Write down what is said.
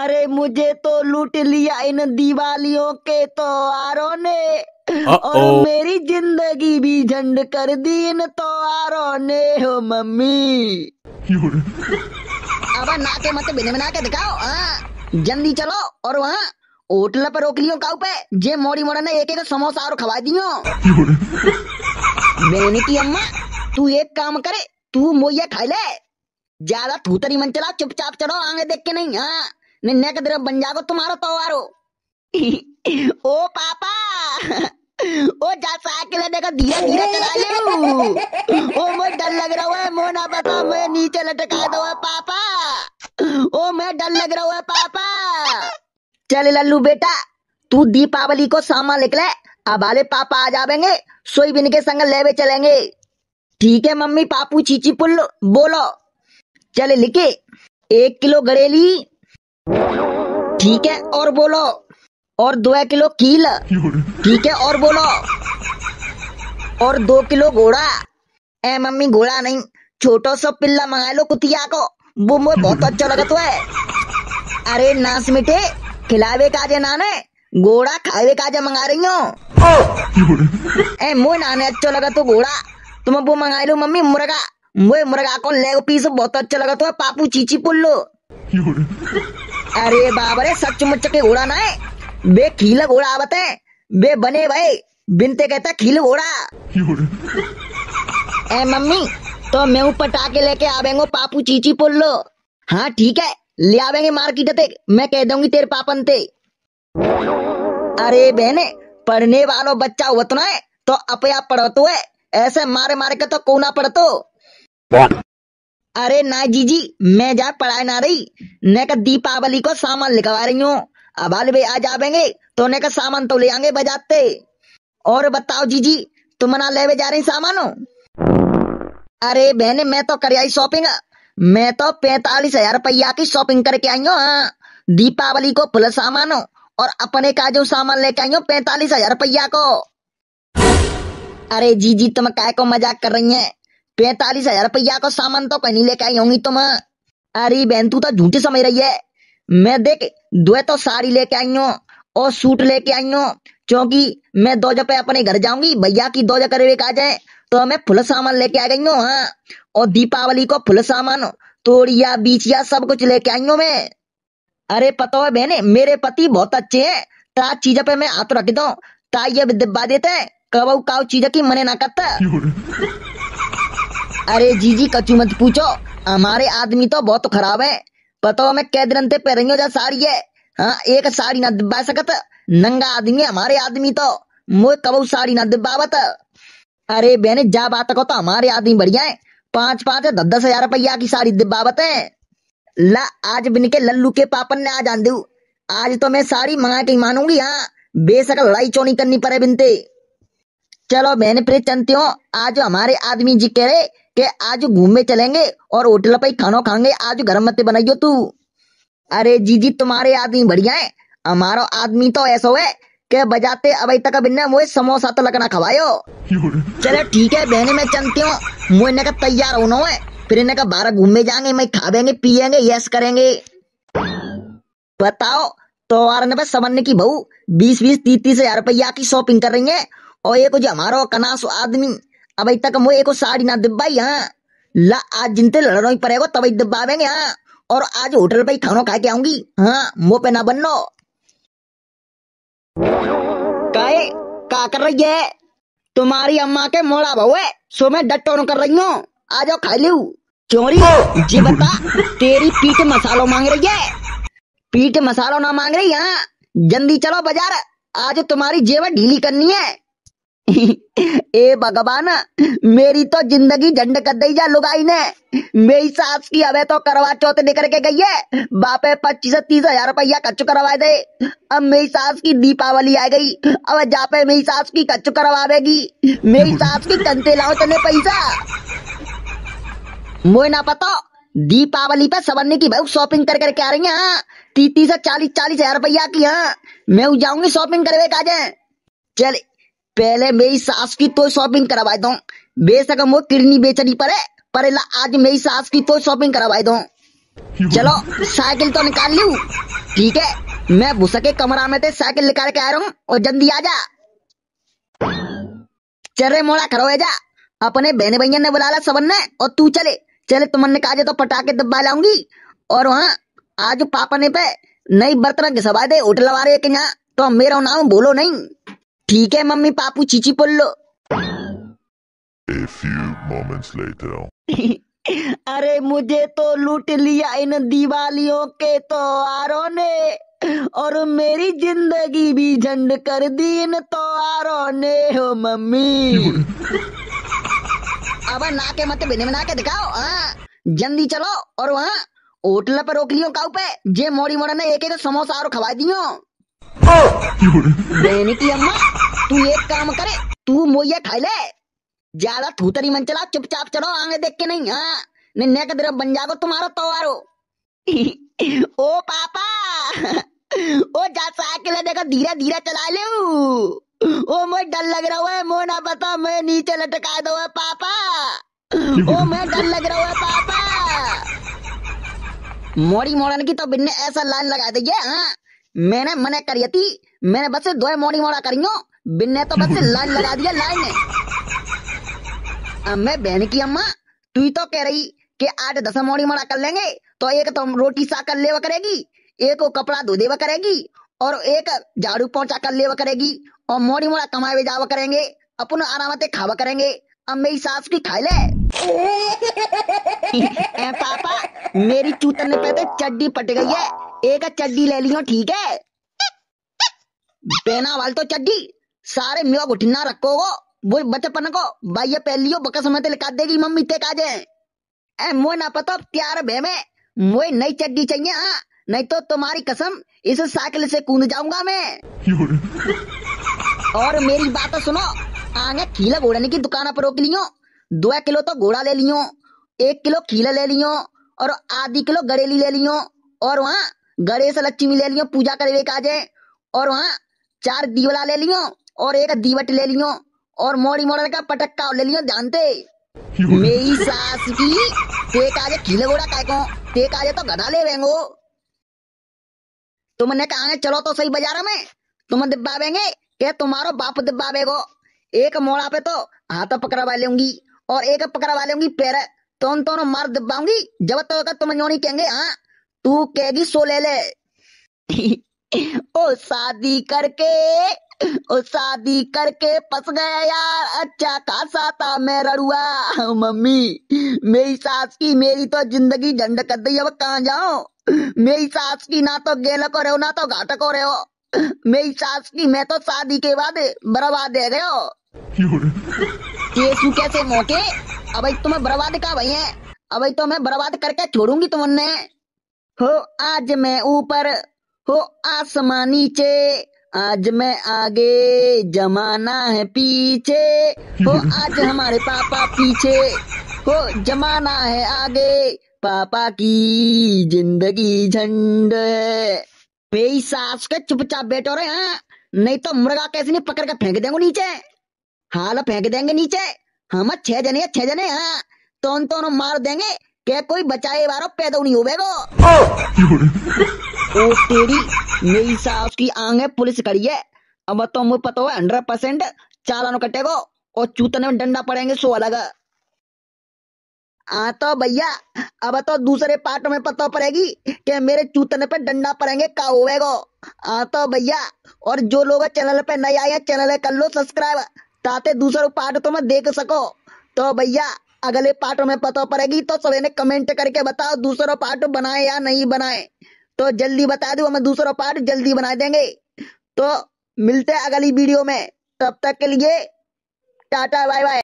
अरे मुझे तो लूट लिया इन दिवालियों के त्योहारों ने, और मेरी जिंदगी भी झंड कर दी इन त्योहारों ने। हो मम्मी अब नाके मत बिन बना के दिखाओ। हाँ जल्दी चलो और वहाँ होटल पर रोक लियो काऊ पे, जे मोड़ी मोड़ा ने एक एक समोसा और खवा दियो। बेनी की अम्मा तू एक काम करे, तू मोया खा ले, ज्यादा थूतरी मन चला, चुपचाप चलो आगे देख के नहीं। हाँ निन्ने के तरफ बन जागो तुम्हारा त्योहारो। ओ पापा ओ जा साइकिल देखो धीरे धीरे चला ले। ओ मुझे डर लग रहा है, मोना बता मैं नीचे लटका दो पापा। ओ मैं डर लग रहा है पापा। चल लल्लू बेटा तू दीपावली को सामान लिख ले, अब वाले पापा आ जाएंगे, सोई बिन के संग लेवे चलेंगे। ठीक है मम्मी पापू चीची पुल्लो बोलो। चले लिखे 1 किलो गड़ेली, ठीक है और बोलो, और 2 किलो कील, ठीक है और बोलो, और 2 किलो घोड़ा। ए मम्मी घोड़ा नहीं, छोटो सा पिल्ला मंगा लो कुतिया को, वो मुझे बहुत अच्छा लगा तो है। अरे नास मिठे खिलावे काजे नाने, घोड़ा खावे काजे मंगा रही हो। ए मुझे नाने अच्छा लगा तो घोड़ा, तुम वो मंगा लो मम्मी मुर्गा, मुझे मुर्गा को लेग पीस बहुत अच्छा लगा तो है पापू चीची पुल्लो। अरे बाबरे सचमुच के घोड़ा ना है, बे खीला घोड़ा आवत है, बे बने भाई बिनते कहता खील घोड़ा। ए मम्मी तो मैं ऊपर पटाके लेके आवेंगे पापू चीची पुल्लो। हाँ ठीक है ले आवेंगे मार्केट ते, मैं कह दूंगी तेरे पापन ते। अरे बहने पढ़ने वालों बच्चा होत ना है तो अपया पढ़ो तो है, ऐसे मारे मारे के तो कोना पढ़तो। अरे ना जीजी मैं जा पढ़ाई ना रही, ने का दीपावली को सामान लिखवा रही हूँ, अब भाई आ जाएंगे तो ने का सामान तो ले आएंगे बजाते। और बताओ जीजी तुम ना लेवे जा रही सामान हो? अरे बहने मैं तो कर आई शॉपिंग, मैं तो 45,000 रुपया की शॉपिंग करके आई हूँ। हाँ दीपावली को फुल सामान हो, और अपने का जो सामान लेके आई हूँ 45,000 रुपया को। अरे जीजी तुम काय को मजाक कर रही हैं, 45,000 रुपया को सामान तो कहीं लेके आई होंगी तुम। अरे बहन तू तो झूठी समझ रही है, मैं देख 2 तो साड़ी लेके आई हूँ और सूट लेके आई हूँ, क्योंकि मैं 2 जगह पे अपने घर जाऊंगी, भैया की 2 जगह रेवे आ जाए तो मैं फुल सामान लेके आ गई हूँ। हाँ और दीपावली को फुल सामान तोड़िया बीचिया सब कुछ लेके आई हूँ मैं। अरे पता है बहने मेरे पति बहुत अच्छे हैं, ता चीज पे मैं हाथ रख दो ता ये दिब्बा देते हैं, कब काव चीज की मने ना करता। अरे जीजी कचू मत पूछो, हमारे आदमी तो बहुत खराब है, पता है मैं कै दिन पे पह रही हूँ साड़ी है। हाँ एक साड़ी ना दिब्बा सकत, नंगा आदमी है हमारे आदमी तो, मुझे कब साड़ी ना दिब्बावत। अरे बहने जा बात को तो हमारे आदमी बढ़िया है, 5-5 10-10 हजार रुपया की साड़ी दिब्बावत है। ला आज बिन के लल्लू के पापन ने आ जान दू, आज तो मैं साड़ी मंगा के ही मानूंगी। हाँ बेशक लड़ाई चोनी करनी पड़े बिनते। चलो बहन फिर चलती हो, आज हमारे आदमी जी कह रहे कि आज घूमने चलेंगे और होटल पे खाना खाएंगे, आज घर मत बनाइयो तू। अरे जीजी तुम्हारे आदमी बढ़िया है, हमारा आदमी तो ऐसा है कि बजाते अभी तक बिन्ने मुझे समोसा तो लगना खवायो। चलो ठीक है बहने मैं चलती हूँ, मुझे ने का तैयार होना है, फिर इन्हें का बाहर घूमने जाएंगे, मैं खावेंगे पियेंगे यस करेंगे। बताओ तो ने समन्ने की बहू 20-30 हजार रुपया की शॉपिंग कर रही है, और ये कुछ हमारा कनास आदमी अभी तक मुझे एक साड़ी ना दिब्बाई। हाँ ला आज जिनते लड़ना ही पड़ेगा तभी दिब्बावेंगे। हाँ और आज होटल पे ही खाना खा के आऊंगी। हाँ मुंह पे ना बननो। काहे का कर रही है? तुम्हारी अम्मा के मोड़ा बहू है, सो मैं डटोन कर रही हूँ, आ जाओ खा लू। चोरी जी बता तेरी पीठ मसालो मांग रही है? पीठ मसालो ना मांग रही। हाँ जल्दी चलो बाजार, आज तुम्हारी जेवर ढीली करनी है। ए भगवान मेरी तो जिंदगी झंड कर दी जा लुगाई ने, मेरी सास की हवे तो करवा चौथ निकल के गई है, बापे 25-30 हजार रुपया कच्चू करवा दे। अब मेरी सास की दीपावली आ गई, अब जापे मेरी सास की कच्चू करवावेगी, मेरी सास की कंते लाओ तने पैसा। मुझे ना पता दीपावली पे सबन्ने की भाई शॉपिंग कर करके आ रही है। हाँ 30-40 हजार रुपया की। हाँ मैं जाऊंगी शॉपिंग करवे काजे। चल पहले मेरी सास की तो शॉपिंग करवा दो, बेशक वो किडनी बेचनी पड़े पर आज मेरी सास की तो शॉपिंग करवा दो। चलो साइकिल तो निकाल लूं। ठीक है, मैं भूसा के कमरा में ते साइकिल निकाल के आ रहा हूँ और जल्दी आ जा। चल रे मोड़ा खड़ो है जा, अपने बहने भैया ने बुला ला सबन ने, और तू चले चले तुमने कहा तो पटाखे दब्बा लाऊंगी। और वहाँ आज पापा ने पे नई बर्तन के सवादे होटल वाले के यहाँ, तो मेरा नाम बोलो नहीं। ठीक है mummy Papu Chichi पुल्लो। A few moments later. अरे मुझे तो लूट लिया इन दिवालियों के त्योहारों ने, और मेरी जिंदगी भी झंड कर दी इन त्योहारों ने। हो मम्मी अब ना के मत बिने बना के दिखाओ। हाँ जल्दी चलो, और वहाँ होटल पर रोक लियो काऊ पे, जे मोड़ी मोड़ा ने एक एक समोसा और खवा दियो। बहनी की अम्मा तू एक काम करे, तू मोया खा ले, ज्यादा थूतरी मन चला, चुपचाप चलो आगे देख के नहीं। हाँ निन्ने का तरफ बन जागो तुम्हारा त्योहारो। ओ पापा ओ जा साइकिल देखो धीरे धीरे चला ले। ओ मुझे डर लग रहा है, मो ना बता मैं नीचे लटका दो पापा। ओ मैं डर लग रहा है पापा। मोड़ी मोड़न की तो बिन्ने ऐसा लाइन लगा दी है। हाँ मैंने मना करी थी, मैंने बस दो मोड़ी मोड़ा करियो, बिन्ने तो बस लाइन लगा दिया लाइन। मैं बहन की अम्मा तू ही तो कह रही कि 8-10 मोड़ी मोड़ा कर लेंगे, तो एक तो रोटी सा कर लेवा करेगी, एक को कपड़ा धो देवा करेगी, और एक झाड़ू पोंछा कर लेवा करेगी, और मोड़ी मोड़ा कमाए जावा करेंगे, अपन आराम से खावा करेंगे। अब मेरी सास की खाई ले। पापा मेरी चूतन पे तो चड्डी पट गई है, एक चड्डी ले लियो ठीक है। पहना वाल तो चड्डी सारे म्यो घुटना रखोगो, वो बचपन को भाई पहलियो बकस में लिखा देगी मम्मी ते काजे। ए मोए ना पता प्यार भे में मोए नई चड्डी चाहिए। हाँ नहीं तो तुम्हारी कसम इस साइकिल से कूद जाऊंगा मैं। और मेरी बात सुनो, आगे खीला घोड़ने की दुकान पर रोक लियो, 2 किलो तो घोड़ा ले लियो, 1 किलो खीला ले लियो, और आधी किलो गड़ेली ले लियो, और वहाँ गणेश लक्ष्मी ले लियो पूजा करे काजे, और वहाँ 4 दीवला ले लियो, और 1 दीवट ले लियो, और मोड़ी मोड़ का पटक्का ले लियो जानते। मेरी सास की ते काजे खीले घोड़ा काय को, ते काजे तो गधा ले वेंगो। तुमने कहा चलो तो सही बाजार में, तुम दिब्बावेंगे क्या तुम्हारो बाप दिब्बावेगो। एक मोड़ा पे तो हाथ पकड़वा लूंगी, और एक पकड़वा लूंगी पैर, तो दोनों मार दिब्बाऊंगी। जब तक तुम न्योनी कहेंगे हाँ तू कहेगी सो ले ले। ओ शादी करके फंस गया यार, अच्छा खासा था मैं रड़ुआ। मम्मी मेरी सास की मेरी तो जिंदगी झंड कर दी, अब कहाँ जाओ। मेरी सास की ना तो गेल को रहो ना तो घाट को रहो, मेरी सास की मैं तो शादी के बाद बर्बाद दे गए हो। केसू कैसे मौके, अब तुम्हें बर्बाद का भाई है, अब तो मैं बर्बाद करके छोड़ूंगी तुमने। हो आज मैं ऊपर, हो आसमां नीचे, आज मैं आगे जमाना है पीछे, हो आज हमारे पापा पीछे, हो जमाना है आगे, पापा की जिंदगी झंड है। मेरी सास के चुपचाप बैठो रहे। हाँ नहीं तो मुर्गा कैसे नहीं पकड़ के फेंक देंगे नीचे, हाल फेंक देंगे नीचे। हम 6 जने हाँ तो मार देंगे, क्या कोई बचाए वारो पैदा नहीं होवेगो। ओ तेरी मेरी सास की आंखें पुलिस खड़ी है, अब तो मुझे पता है 100% चालान कटेगो, और चूतने में डंडा पड़ेंगे 100 अलग। तो भैया अब तो दूसरे पार्ट में पता पड़ेगी कि मेरे चूतने पे डंडा पड़ेंगे का होवेगो। तो भैया, और जो लोग चैनल पे नए आए हैं चैनल कर लो सब्सक्राइब, ताकि दूसरा पार्ट तुम देख सको। तो भैया अगले पार्ट में पता पड़ेगी, तो सभी ने कमेंट करके बताओ दूसरा पार्ट बनाए या नहीं बनाए, तो जल्दी बता दो, हमें दूसरा पार्ट जल्दी बना देंगे। तो मिलते हैं अगली वीडियो में, तब तक के लिए टाटा बाय बाय।